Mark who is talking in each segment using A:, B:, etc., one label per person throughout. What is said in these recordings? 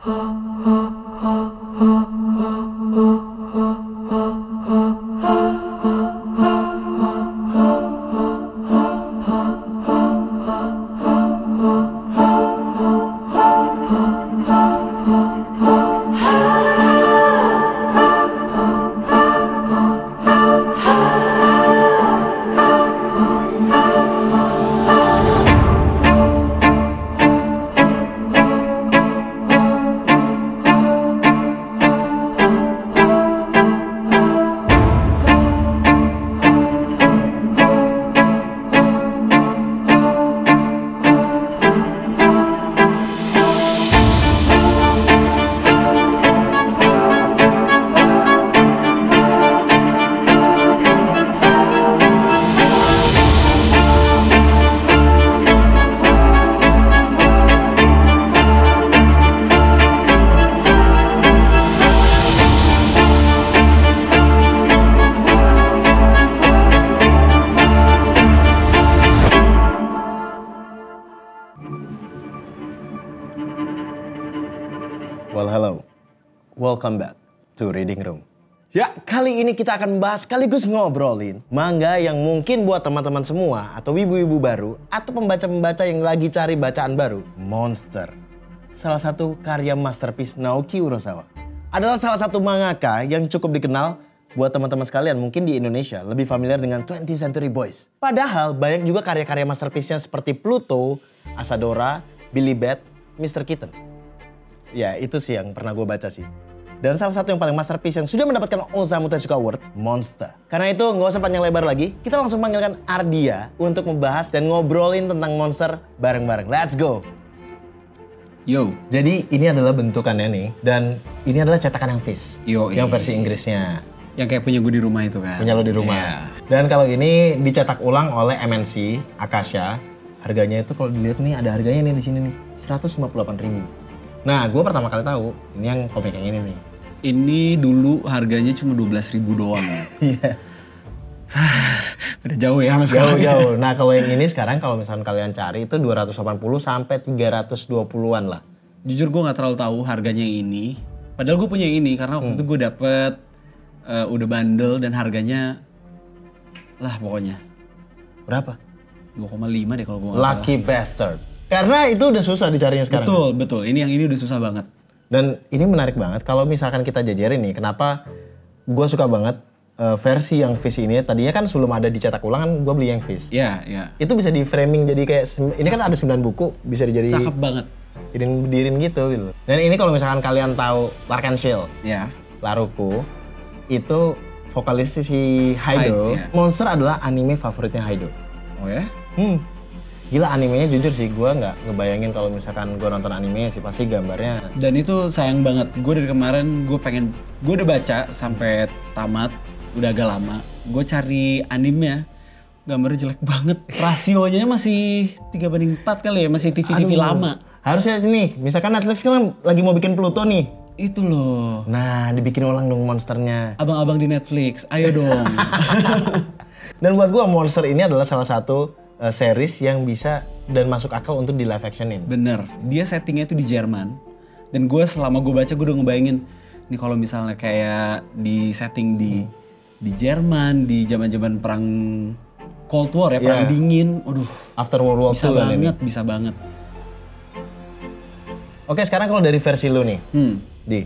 A: Well, hello. Welcome back to Reading Room. Ya, kali ini kita akan bahas sekaligus ngobrolin manga yang mungkin buat teman-teman semua atau ibu-ibu baru atau pembaca-pembaca yang lagi cari bacaan baru, Monster. Salah satu karya masterpiece Naoki Urasawa. Adalah salah satu mangaka yang cukup dikenal buat teman-teman sekalian mungkin di Indonesia lebih familiar dengan 20th Century Boys. Padahal banyak juga karya-karya masterpiece-nya seperti Pluto, Asadora, Billy Bat, Mr. Kitten. Ya itu sih yang pernah gue baca sih. Dan salah satu yang paling masterpiece yang sudah mendapatkan Osamu Tezuka Award, Monster. Karena itu nggak usah panjang lebar lagi, kita langsung panggilkan Ardia untuk membahas dan ngobrolin tentang Monster bareng-bareng. Let's go!
B: Yo.
A: Jadi ini adalah bentukannya nih, dan ini adalah cetakan yang Viz.
B: Yo,
A: yang versi Inggrisnya.
B: Yang kayak punya gue di rumah itu kan.
A: Punya lo di rumah.
B: Yeah.
A: Dan kalau ini dicetak ulang oleh MNC, Akasha. Harganya itu kalau dilihat nih, ada harganya nih di sini nih, 158.000. Nah, gue pertama kali tahu ini yang komik yang ini nih.
B: Ini dulu harganya cuma 12.000 doang.
A: Iya.
B: Udah jauh ya mas.
A: Jauh-jauh. Nah, kalau yang ini sekarang kalau misalkan kalian cari itu 280 sampai 320-an lah.
B: Jujur gue nggak terlalu tahu harganya yang ini. Padahal gue punya yang ini karena waktu itu gue dapet udah bandel dan harganya lah pokoknya.
A: Berapa?
B: 2,5 deh kalau gue nggak salah.
A: Lucky bastard. Karena itu udah susah dicarinya sekarang.
B: Betul. Ini udah susah banget.
A: Dan ini menarik banget kalau misalkan kita jajarin nih, kenapa gue suka banget versi yang Viz ini. Tadinya kan sebelum ada dicetak ulang kan gue beli yang Viz.
B: Iya.
A: Itu bisa di framing jadi kayak, ini kan ada 9 buku, bisa dijadi
B: Cakep banget.
A: Berdiriin gitu. Dan ini kalau misalkan kalian tahu Larkin Shield,
B: Ya.
A: Laruku, itu vokalis si Haido.
B: Ya.
A: Monster adalah anime favoritnya Haido.
B: Oh ya?
A: Gila animenya jujur sih, gue nggak ngebayangin kalau misalkan gue nonton anime sih, pasti gambarnya.
B: Dan itu sayang banget, gue dari kemarin gue udah baca sampai tamat, udah agak lama. Gue cari animenya, gambarnya jelek banget. Rasionya masih 3:4 kali ya, masih TV-TV lama.
A: Harusnya nih, misalkan Netflix kan lagi mau bikin Pluto nih.
B: Itu loh.
A: Nah, dibikin ulang dong monsternya.
B: Abang-abang di Netflix, ayo dong.
A: Dan buat gue Monster ini adalah salah satu series yang bisa dan masuk akal untuk di live actionin.
B: Bener, dia settingnya itu di Jerman. Dan gue selama gue baca gue udah ngebayangin, nih kalau misalnya kayak di setting di Jerman, di zaman-zaman perang Cold War ya, perang dingin, aduh.
A: After World War II
B: bisa banget.
A: Oke, sekarang kalau dari versi lu nih, Di,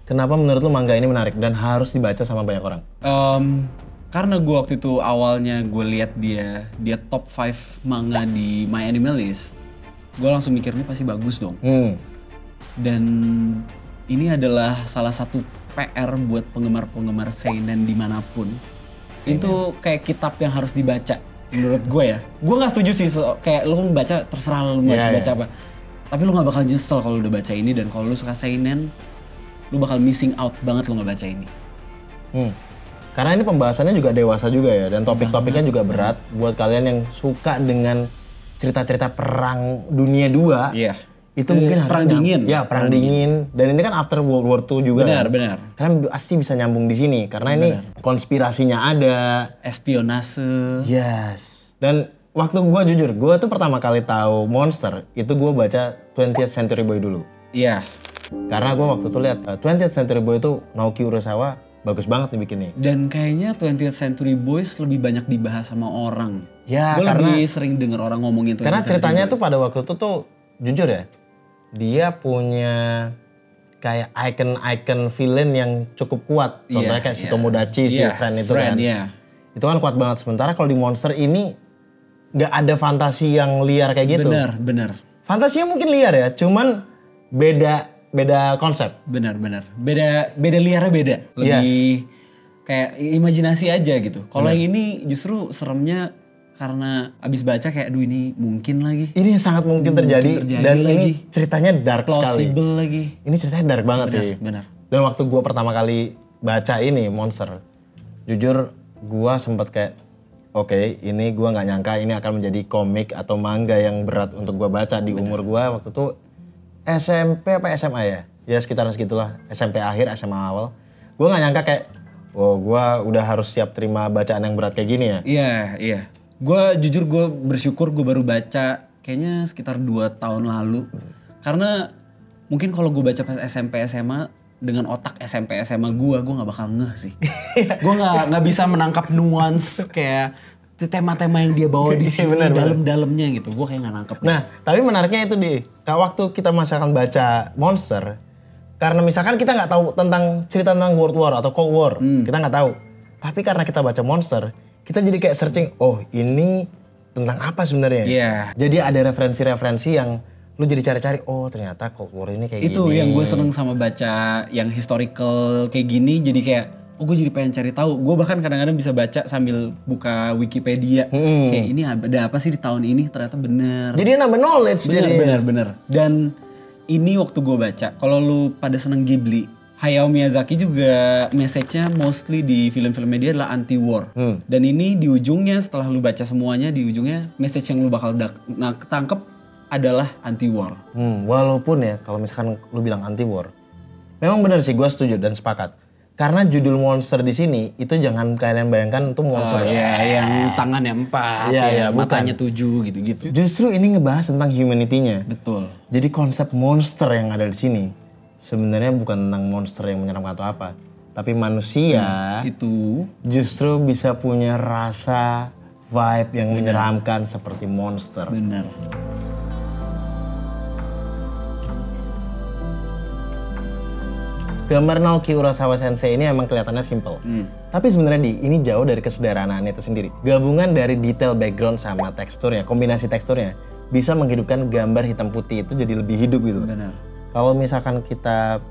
A: kenapa menurut lu manga ini menarik dan harus dibaca sama banyak orang?
B: Karena gue waktu itu awalnya gue lihat dia top 5 manga di My Anime List, gue langsung mikirnya pasti bagus dong. Dan ini adalah salah satu PR buat penggemar-penggemar seinen dimanapun. Itu kayak kitab yang harus dibaca menurut gue ya. Gue nggak setuju sih kayak lu membaca terserah lu mau baca apa. Tapi lu nggak bakal nyesel kalau udah baca ini, dan kalau lu suka seinen, lu bakal missing out banget lu nggak baca ini.
A: Karena ini pembahasannya juga dewasa juga ya, dan topik-topiknya juga berat buat kalian yang suka dengan cerita-cerita perang dunia 2.
B: Iya.
A: Itu mungkin
B: perang dingin.
A: Ya, perang dingin. Dan ini kan after World War II juga.
B: Benar.
A: Karena pasti bisa nyambung di sini karena ini konspirasinya ada,
B: espionase.
A: Yes. Dan waktu gue jujur, gue tuh pertama kali tahu Monster itu gue baca 20th Century Boy dulu.
B: Iya.
A: Karena gue waktu itu lihat 20th Century Boy itu Naoki Urasawa bagus banget nih bikinnya.
B: Dan kayaknya 20th Century Boys lebih banyak dibahas sama orang.
A: Ya,
B: Gue lebih sering denger orang ngomongin 20th
A: karena
B: Century
A: ceritanya
B: Boys.
A: tuh pada waktu itu tuh jujur ya, dia punya kayak icon villain yang cukup kuat. Contohnya kayak si Tomodachi, si Friend itu kan. Itu kan kuat banget. Sementara kalau di Monster ini nggak ada fantasi yang liar kayak gitu.
B: Bener.
A: Fantasinya mungkin liar ya, cuman beda konsep.
B: Bener. Beda liarnya beda. Lebih kayak imajinasi aja gitu. Kalau yang ini justru seremnya karena abis baca kayak aduh ini mungkin lagi.
A: Ini sangat mungkin terjadi dan
B: lagi.
A: ini ceritanya dark sekali.
B: Plausible lagi.
A: Ini ceritanya dark banget sih.
B: Bener.
A: Dan waktu gue pertama kali baca ini Monster, jujur gue sempat kayak oke, ini gue nggak nyangka ini akan menjadi komik atau manga yang berat untuk gue baca di umur gue waktu itu SMP apa SMA ya? Ya sekitaran segitulah, SMP akhir, SMA awal. Gue nggak nyangka kayak, oh gue udah harus siap terima bacaan yang berat kayak gini ya.
B: Iya. Gue jujur gue bersyukur gue baru baca kayaknya sekitar 2 tahun lalu. Karena mungkin kalau gue baca pas SMP SMA dengan otak SMP SMA gue nggak bakal ngeh sih. Gue nggak bisa menangkap nuance kayak tema-tema yang dia bawa di sini dalam-dalamnya gitu. Gue kayak nggak nangkep.
A: Nah, tapi menariknya itu waktu kita misalkan baca Monster, karena misalkan kita nggak tahu tentang cerita tentang World War atau Cold War, kita nggak tahu. Tapi karena kita baca Monster, kita jadi kayak searching, oh ini tentang apa sebenarnya?
B: Iya.
A: Jadi ada referensi-referensi yang lu jadi cari-cari, oh ternyata Cold War ini kayak
B: itu
A: gini.
B: yang gue seneng sama baca yang historical kayak gini, jadi kayak oh gue jadi pengen cari tahu. Gue bahkan kadang-kadang bisa baca sambil buka Wikipedia. Kayak ini ada apa sih di tahun ini, ternyata bener.
A: Jadi nambah knowledge.
B: Bener. Dan ini waktu gue baca, kalau lu pada seneng Ghibli, Hayao Miyazaki juga message-nya mostly di film-filmnya dia adalah anti-war. Dan ini di ujungnya setelah lu baca semuanya, di ujungnya message yang lu bakal ketangkep adalah anti-war.
A: Walaupun ya kalau misalkan lu bilang anti-war, memang benar sih gue setuju dan sepakat. Karena judul Monster di sini itu jangan kalian bayangkan itu monster
B: yang tangannya 4, matanya 7 gitu-gitu.
A: Justru ini ngebahas tentang humanity-nya.
B: Betul.
A: Jadi konsep monster yang ada di sini sebenarnya bukan tentang monster yang menyeramkan atau apa, tapi manusia
B: itu
A: justru bisa punya rasa vibe yang menyeramkan seperti monster.
B: Bener.
A: Gambar Naoki Urasawa Sensei ini emang kelihatannya simple. Tapi sebenarnya ini jauh dari kesederhanaannya itu sendiri. Gabungan dari detail background sama teksturnya, kombinasi teksturnya bisa menghidupkan gambar hitam putih itu jadi lebih hidup gitu.
B: Benar.
A: Kalau misalkan kita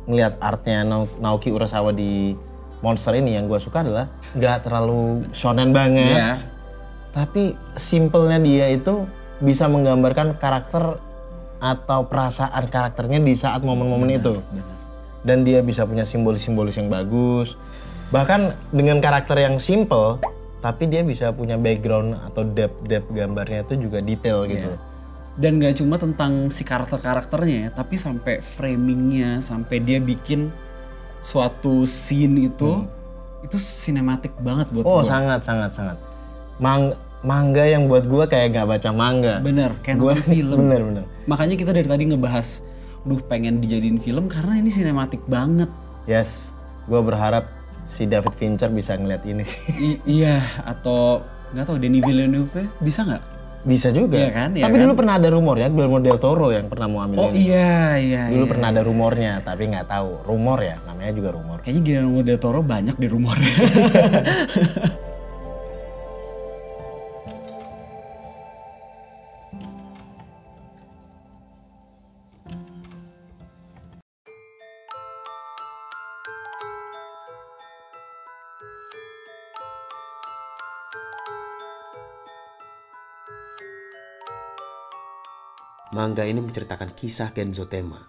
A: ngelihat artnya Naoki Urasawa di Monster ini, yang gue suka adalah nggak terlalu shonen banget. Tapi simpelnya dia itu bisa menggambarkan karakter atau perasaan karakternya di saat momen-momen itu.
B: Benar.
A: Dan dia bisa punya simbolis-simbolis yang bagus. Bahkan dengan karakter yang simple, tapi dia bisa punya background atau depth gambarnya itu juga detail gitu.
B: Dan gak cuma tentang si karakter-karakternya ya, tapi sampai framingnya, sampai dia bikin suatu scene itu sinematik banget buat gue.
A: Sangat. Manga yang buat gue kayak gak baca manga.
B: Bener, kayak nonton film.
A: Bener.
B: Makanya kita dari tadi ngebahas pengen dijadiin film karena ini sinematik banget.
A: Yes, gue berharap si David Fincher bisa ngeliat ini sih.
B: Iya, atau nggak tahu Denis Villeneuve bisa nggak?
A: Bisa juga.
B: Iya kan?
A: Tapi dulu pernah ada rumor ya, Guillermo del Toro yang pernah mau ambil ini.
B: Iya.
A: Dulu pernah ada rumornya, tapi nggak tahu. Rumor ya, namanya juga rumor.
B: Kayaknya Guillermo del Toro banyak di rumornya.
C: Manga ini menceritakan kisah Kenzo Tema,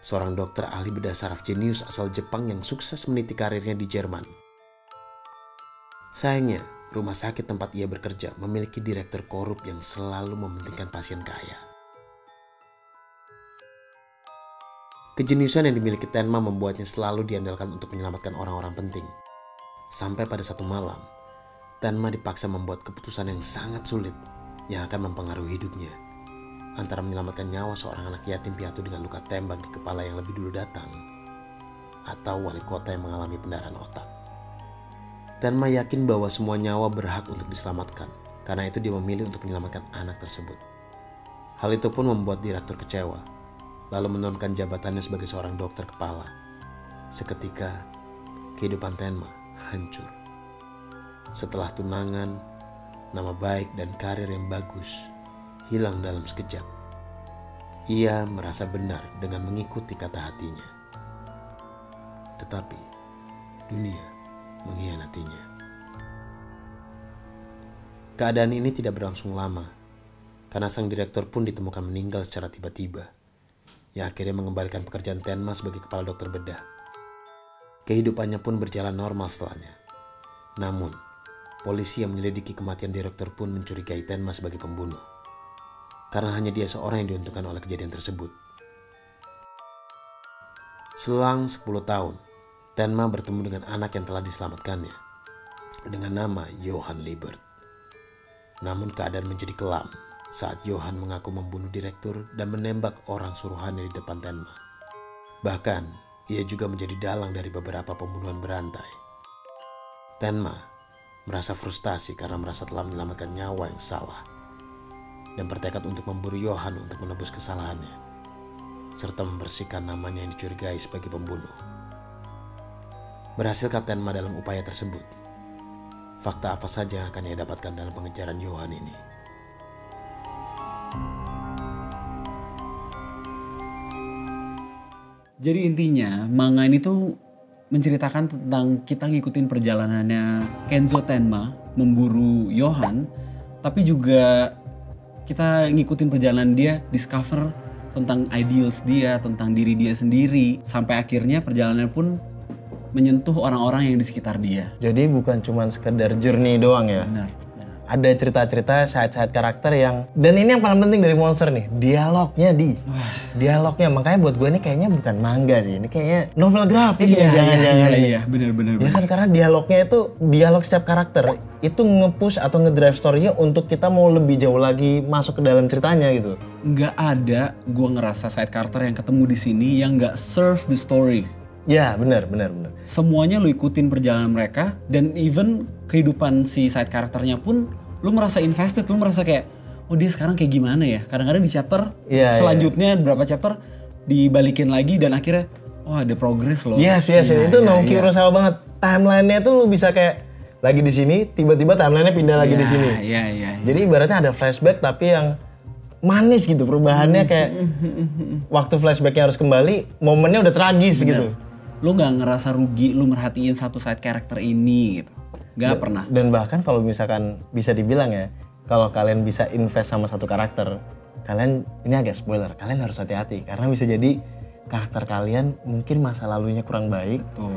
C: seorang dokter ahli bedah saraf jenius asal Jepang yang sukses meniti karirnya di Jerman. Sayangnya, rumah sakit tempat ia bekerja memiliki direktur korup yang selalu mementingkan pasien kaya. Kejeniusan yang dimiliki Tenma membuatnya selalu diandalkan untuk menyelamatkan orang-orang penting. Sampai pada satu malam, Tenma dipaksa membuat keputusan yang sangat sulit yang akan mempengaruhi hidupnya. antara menyelamatkan nyawa seorang anak yatim piatu dengan luka tembak di kepala yang lebih dulu datang, atau wali kota yang mengalami pendarahan otak. Tenma yakin bahwa semua nyawa berhak untuk diselamatkan, karena itu dia memilih untuk menyelamatkan anak tersebut. Hal itu pun membuat direktur kecewa, lalu menurunkan jabatannya sebagai seorang dokter kepala. Seketika, kehidupan Tenma hancur. Setelah tunangan, nama baik dan karir yang bagus hilang dalam sekejap. Ia merasa benar dengan mengikuti kata hatinya. Tetapi dunia mengkhianatinya. Keadaan ini tidak berlangsung lama, karena sang direktur pun ditemukan meninggal secara tiba-tiba, yang akhirnya mengembalikan pekerjaan Tenma sebagai kepala dokter bedah. Kehidupannya pun berjalan normal setelahnya. Namun, polisi yang menyelidiki kematian direktur pun mencurigai Tenma sebagai pembunuh, karena hanya dia seorang yang diuntungkan oleh kejadian tersebut. Selang 10 tahun, Tenma bertemu dengan anak yang telah diselamatkannya, dengan nama Johan Liebert. Namun keadaan menjadi kelam saat Johan mengaku membunuh direktur dan menembak orang suruhannya di depan Tenma. Bahkan, ia juga menjadi dalang dari beberapa pembunuhan berantai. Tenma merasa frustasi karena merasa telah menyelamatkan nyawa yang salah, dan bertekad untuk memburu Johan untuk menebus kesalahannya, serta membersihkan namanya yang dicurigai sebagai pembunuh. Berhasilkah Tenma dalam upaya tersebut? Fakta apa saja yang akan ia dapatkan dalam pengejaran Johan ini?
B: Jadi intinya manga ini tuh menceritakan tentang kita ngikutin perjalanannya Kenzo Tenma memburu Johan, tapi juga kita ngikutin perjalanan dia discover tentang ideals dia, tentang diri dia sendiri, sampai akhirnya perjalanannya pun menyentuh orang-orang yang di sekitar dia.
A: Jadi bukan cuma sekedar journey doang ya.
B: Benar.
A: Ada cerita-cerita side-side karakter yang, dan ini yang paling penting dari Monster nih, dialognya dialognya. Makanya buat gue ini kayaknya bukan manga sih, ini kayaknya novel grafik.
B: Iya, benar.
A: Ya kan, karena dialognya itu, dialog setiap karakter itu nge-push atau ngedrive story-nya untuk kita mau lebih jauh lagi masuk ke dalam ceritanya gitu.
B: Nggak ada gue ngerasa side karakter yang ketemu di sini yang nggak serve the story.
A: Ya benar.
B: Semuanya lu ikutin perjalanan mereka, dan even kehidupan si side karakternya pun lu merasa invested, lu merasa kayak, oh dia sekarang kayak gimana ya. Kadang-kadang di chapter selanjutnya berapa chapter dibalikin lagi dan akhirnya oh ada progress loh.
A: Yes. Itu Naoki Urasawa banget. Timeline-nya tuh lu bisa kayak lagi di sini, tiba-tiba timeline-nya pindah lagi di sini.
B: Iya.
A: Jadi ibaratnya ada flashback tapi yang manis gitu, perubahannya kayak waktu flashbacknya harus kembali, momennya udah tragis gitu.
B: Lu gak ngerasa rugi lu merhatiin satu side karakter ini gitu. Gak pernah.
A: Dan bahkan kalau misalkan bisa dibilang ya, kalau kalian bisa invest sama satu karakter, kalian, ini agak spoiler, kalian harus hati-hati karena bisa jadi karakter kalian mungkin masa lalunya kurang baik.
B: Tuh.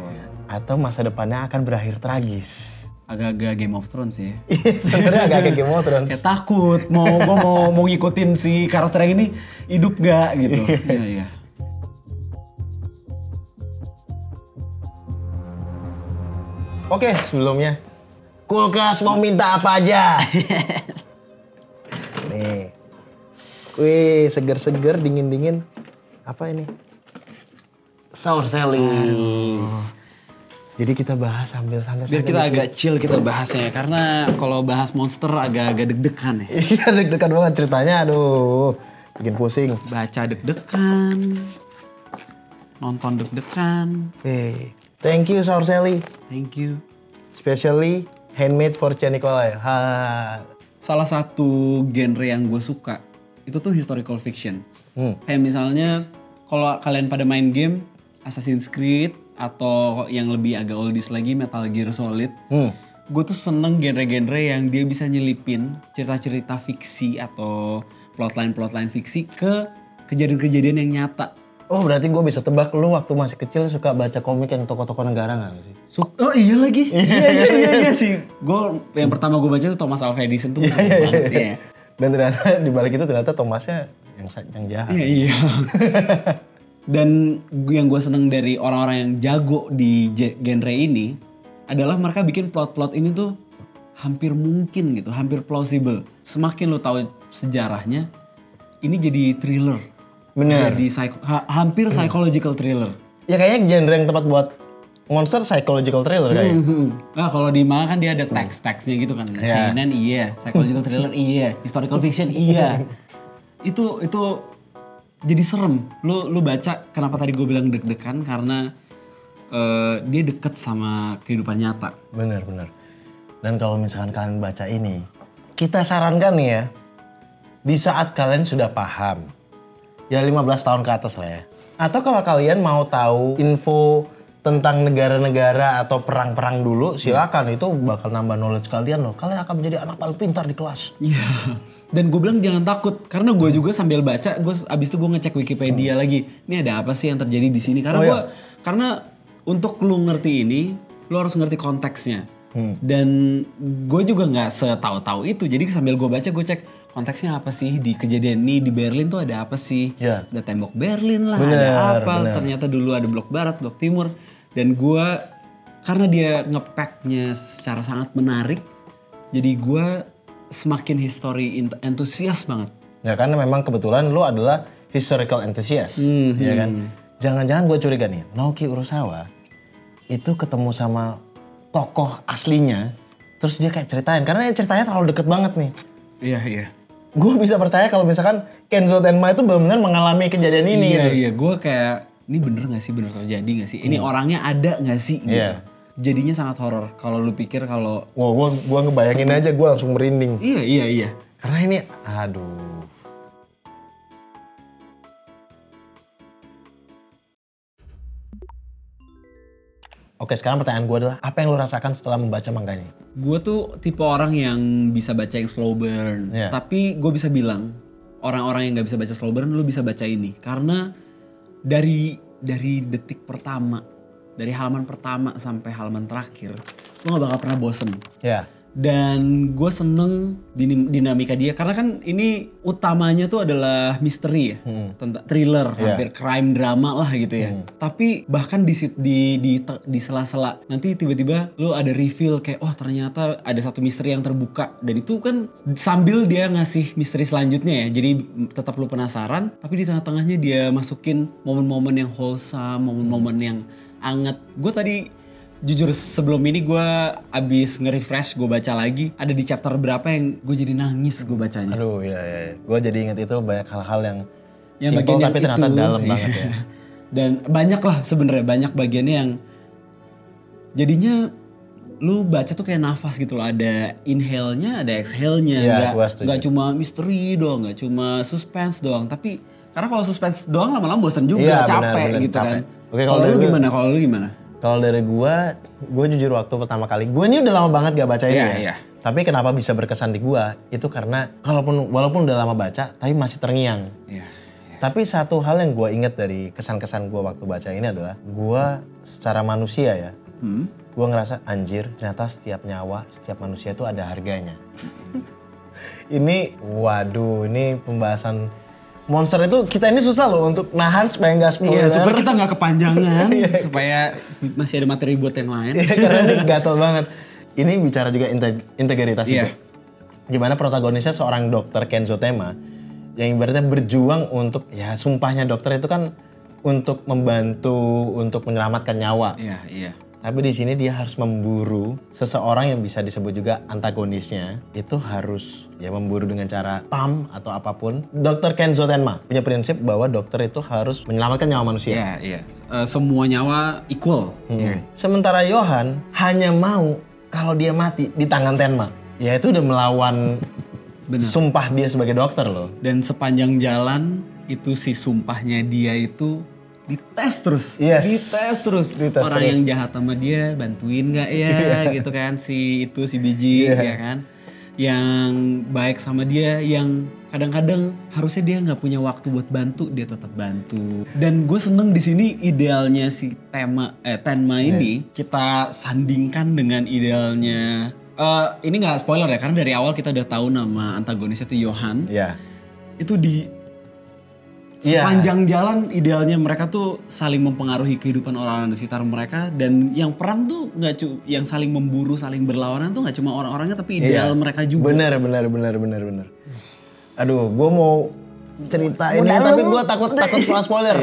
A: Atau masa depannya akan berakhir tragis.
B: Agak-agak Game of Thrones ya.
A: Sebenarnya agak Game of Thrones.
B: Kayak takut mau ngikutin si karakter yang ini hidup gak gitu. Iya.
A: Oke, sebelumnya kulkas mau minta apa aja? Nih. Wih, seger-seger, dingin-dingin. Apa ini? Sour selling. Jadi kita bahas sambil santai-santai.
B: Biar kita agak chill kita bahasnya, karena kalau bahas Monster agak-agak deg-degan ya.
A: Iya, deg-degan banget ceritanya, aduh. Bikin pusing.
B: Baca deg-degan, nonton deg-degan.
A: Thank you Sour Sally.
B: Thank you.
A: Especially handmade for Cia Nicolai.
B: Salah satu genre yang gue suka itu tuh historical fiction. Kayak misalnya kalau kalian pada main game Assassin's Creed atau yang lebih agak oldies lagi Metal Gear Solid. Gue tuh seneng genre-genre yang dia bisa nyelipin cerita-cerita fiksi atau plotline fiksi ke kejadian-kejadian yang nyata.
A: Oh berarti gue bisa tebak lu waktu masih kecil suka baca komik yang tokoh-tokoh negara gak sih?
B: Oh iya lagi. Iya sih. Gue yang pertama gue baca tuh Thomas Alva Edison tuh banget ya.
A: Dan ternyata di balik itu ternyata Thomasnya yang jahat.
B: Iya. Dan yang gue seneng dari orang-orang yang jago di genre ini adalah mereka bikin plot-plot ini tuh hampir mungkin gitu, hampir plausible. Semakin lu tahu sejarahnya, ini jadi thriller.
A: Bener.
B: Jadi hampir psychological thriller.
A: Ya kayaknya genre yang tepat buat monster psychological thriller kayaknya.
B: Nah kalau di manga kan dia ada teks-teksnya gitu kan.
A: Yeah.
B: Seinen iya, psychological thriller iya, historical fiction iya. Itu jadi serem. Lu baca kenapa tadi gue bilang deg-degan karena dia deket sama kehidupan nyata.
A: Bener. Dan kalau misalkan kalian baca ini, kita sarankan nih ya, di saat kalian sudah paham, ya 15 tahun ke atas lah ya. Atau kalau kalian mau tahu info tentang negara-negara atau perang-perang dulu, silakan, itu bakal nambah knowledge kalian loh. Kalian akan menjadi anak paling pintar di kelas.
B: Iya. Dan gue bilang jangan takut, karena gue juga sambil baca, abis itu gue ngecek Wikipedia lagi. Ini ada apa sih yang terjadi di sini? Karena karena untuk lu ngerti ini, lu harus ngerti konteksnya. Dan gue juga nggak setahu-tahu itu. Jadi sambil gue baca, gue cek konteksnya apa sih di kejadian ini di Berlin tuh ada apa sih?
A: Yeah.
B: Ada tembok Berlin lah, ada apa? Ternyata dulu ada blok barat, blok timur. Dan gue karena dia ngepacknya secara sangat menarik, jadi gue semakin history enthusiast banget.
A: Ya karena memang kebetulan lu adalah historical enthusiast, ya kan? Jangan-jangan gue curiga nih, Naoki Urasawa itu ketemu sama tokoh aslinya, terus dia kayak ceritain, karena ceritanya terlalu deket banget nih.
B: Iya.
A: Gue bisa percaya kalau misalkan Kenzo Tenma itu benar-benar mengalami kejadian ini.
B: Iya, gue kayak ini bener gak sih, bener terjadi gak sih? Ini orangnya ada gak sih? Gitu.
A: Iya.
B: Jadinya sangat horor. Kalau lu pikir kalau...
A: Wah, gue ngebayangin aja gue langsung merinding.
B: Iya.
A: Karena ini, aduh. Oke, sekarang pertanyaan gue adalah, apa yang lu rasakan setelah membaca manganya?
B: Gue tuh tipe orang yang bisa baca yang slow burn.
A: Iya.
B: Tapi gue bisa bilang, orang-orang yang gak bisa baca slow burn, lu bisa baca ini. Karena dari detik pertama, dari halaman pertama sampai halaman terakhir, lu gak bakal pernah bosen.
A: Ya.
B: Dan gue seneng dinamika dia, karena kan ini utamanya tuh adalah misteri ya, tentang thriller, hampir crime drama lah gitu ya. Tapi bahkan di sela-sela nanti tiba-tiba lu ada reveal kayak, oh ternyata ada satu misteri yang terbuka, dan itu kan sambil dia ngasih misteri selanjutnya ya, jadi tetap lu penasaran, tapi di tengah-tengahnya dia masukin momen-momen yang wholesome, momen-momen yang anget. Gue tadi jujur sebelum ini gue abis nge-refresh, gue baca lagi. Ada di chapter berapa yang gue jadi nangis gue bacanya.
A: Aduh, iya. Gue jadi inget itu banyak hal-hal yang
B: bagian
A: simpel tapi ternyata
B: itu,
A: dalam banget ya.
B: Dan banyak lah sebenarnya, banyak bagiannya yang jadinya lu baca tuh kayak nafas gitu loh. Ada inhale-nya, ada exhale-nya.
A: Iya,
B: Gak cuma misteri doang, gak cuma suspense doang. Tapi karena kalau suspense doang lama-lama bosan juga, capek bener, gitu capek. Kan.
A: Oke,
B: kalau lu gimana?
A: Kalau dari gue jujur waktu pertama kali, gue ini udah lama banget gak baca ini ya. Tapi kenapa bisa berkesan di gue, itu karena walaupun udah lama baca, tapi masih terngiang. Tapi satu hal yang gue inget dari kesan-kesan gue waktu baca ini adalah, gue secara manusia ya, gue ngerasa anjir, ternyata setiap nyawa, setiap manusia itu ada harganya. Ini, waduh, ini pembahasan monster itu kita ini susah loh untuk nahan supaya nggak spoiler.
B: Iya, supaya kita nggak kepanjangan, supaya masih ada materi buat yang lain.
A: Iya, karena ini gatel banget. Ini bicara juga integritas itu. Gimana protagonisnya seorang dokter Kenzo Tenma yang ibaratnya berjuang untuk, ya sumpahnya dokter itu kan untuk membantu, untuk menyelamatkan nyawa.
B: Iya.
A: Tapi di sini dia harus memburu seseorang yang bisa disebut juga antagonisnya. Itu harus ya memburu dengan cara pam atau apapun. Dr. Kenzo Tenma punya prinsip bahwa dokter itu harus menyelamatkan nyawa manusia.
B: Iya. Semua nyawa equal.
A: Sementara Johan hanya mau kalau dia mati di tangan Tenma. Ya itu udah melawan sumpah dia sebagai dokter loh.
B: Dan sepanjang jalan itu si sumpahnya dia itu dites terus, dites terus. Orang yang jahat sama dia bantuin nggak ya, gitu kan, si biji, ya kan, yang baik sama dia, yang kadang-kadang harusnya dia nggak punya waktu buat bantu, dia tetap bantu. Dan gue seneng di sini idealnya si Tenma ini kita sandingkan dengan idealnya. Ini nggak spoiler ya, karena dari awal kita udah tahu nama antagonisnya itu Johan. Itu di sepanjang jalan idealnya mereka tuh saling mempengaruhi kehidupan orang-orang di sekitar mereka, dan yang perang tuh yang saling memburu, saling berlawanan tuh nggak cuma orang-orangnya tapi ideal mereka juga.
A: Bener. Aduh, gue mau cerita ini, tapi gue takut spoiler.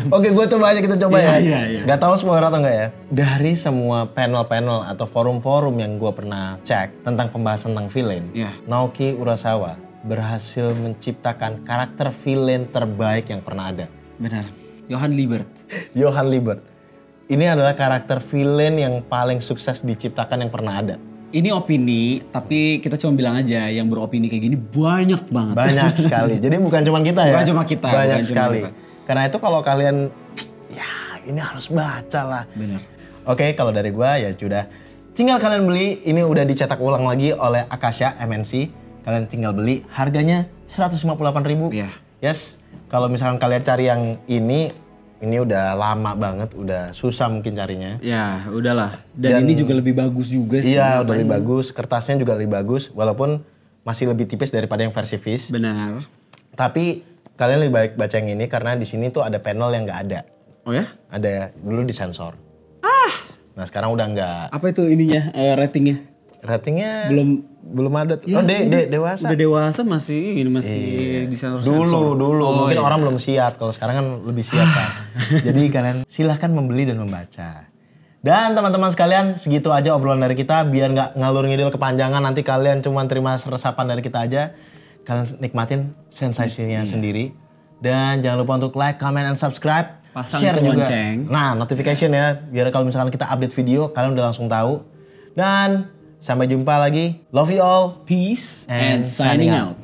A: Oke, gue coba aja, kita coba ya. Gak tahu spoiler atau enggak ya. Dari semua panel-panel atau forum-forum yang gue pernah cek tentang pembahasan tentang villain, Naoki Urasawa berhasil menciptakan karakter villain terbaik yang pernah ada.
B: Benar. Johan Liebert. Ini adalah karakter villain yang paling sukses diciptakan yang pernah ada. Ini opini, tapi kita cuma bilang aja yang beropini kayak gini banyak banget.
A: Banyak sekali. Jadi bukan cuma kita ya.
B: Bukan cuma kita.
A: Banyak sekali. Karena itu kalau kalian, ya ini harus baca lah.
B: Bener.
A: Oke, kalau dari gua ya sudah. Tinggal kalian beli, ini udah dicetak ulang lagi oleh Akasha MNC. Kalian tinggal beli, harganya 158.000.
B: Iya.
A: Yes. Kalau misalkan kalian cari yang ini udah lama banget, udah susah mungkin carinya.
B: Ya, udahlah. Dan ini juga lebih bagus juga sih.
A: Iya, udah lebih bagus. Kertasnya juga lebih bagus, walaupun masih lebih tipis daripada yang versi Viz.
B: Benar.
A: Tapi kalian lebih baik baca yang ini karena di sini tuh ada panel yang nggak ada.
B: Oh ya?
A: Ada, dulu disensor. Nah, sekarang udah nggak.
B: Apa itu ininya, ratingnya?
A: Ratingnya belum ada.
B: Ya,
A: Dewasa.
B: Udah dewasa masih disensor.
A: Dulu mungkin orang belum siap. Kalau sekarang kan lebih siap kan. Jadi kalian silahkan membeli dan membaca. Dan teman-teman sekalian, segitu aja obrolan dari kita. Biar nggak ngalur ngidul kepanjangan, nanti kalian cuma terima resapan dari kita aja. Kalian nikmatin sensasinya sendiri. Dan jangan lupa untuk like, comment, and subscribe.
B: Pasang
A: share
B: itu
A: juga.
B: lonceng.
A: Nah, notification ya. Biar kalau misalkan kita update video, kalian udah langsung tahu. Dan sampai jumpa lagi. Love you all.
B: Peace and signing out.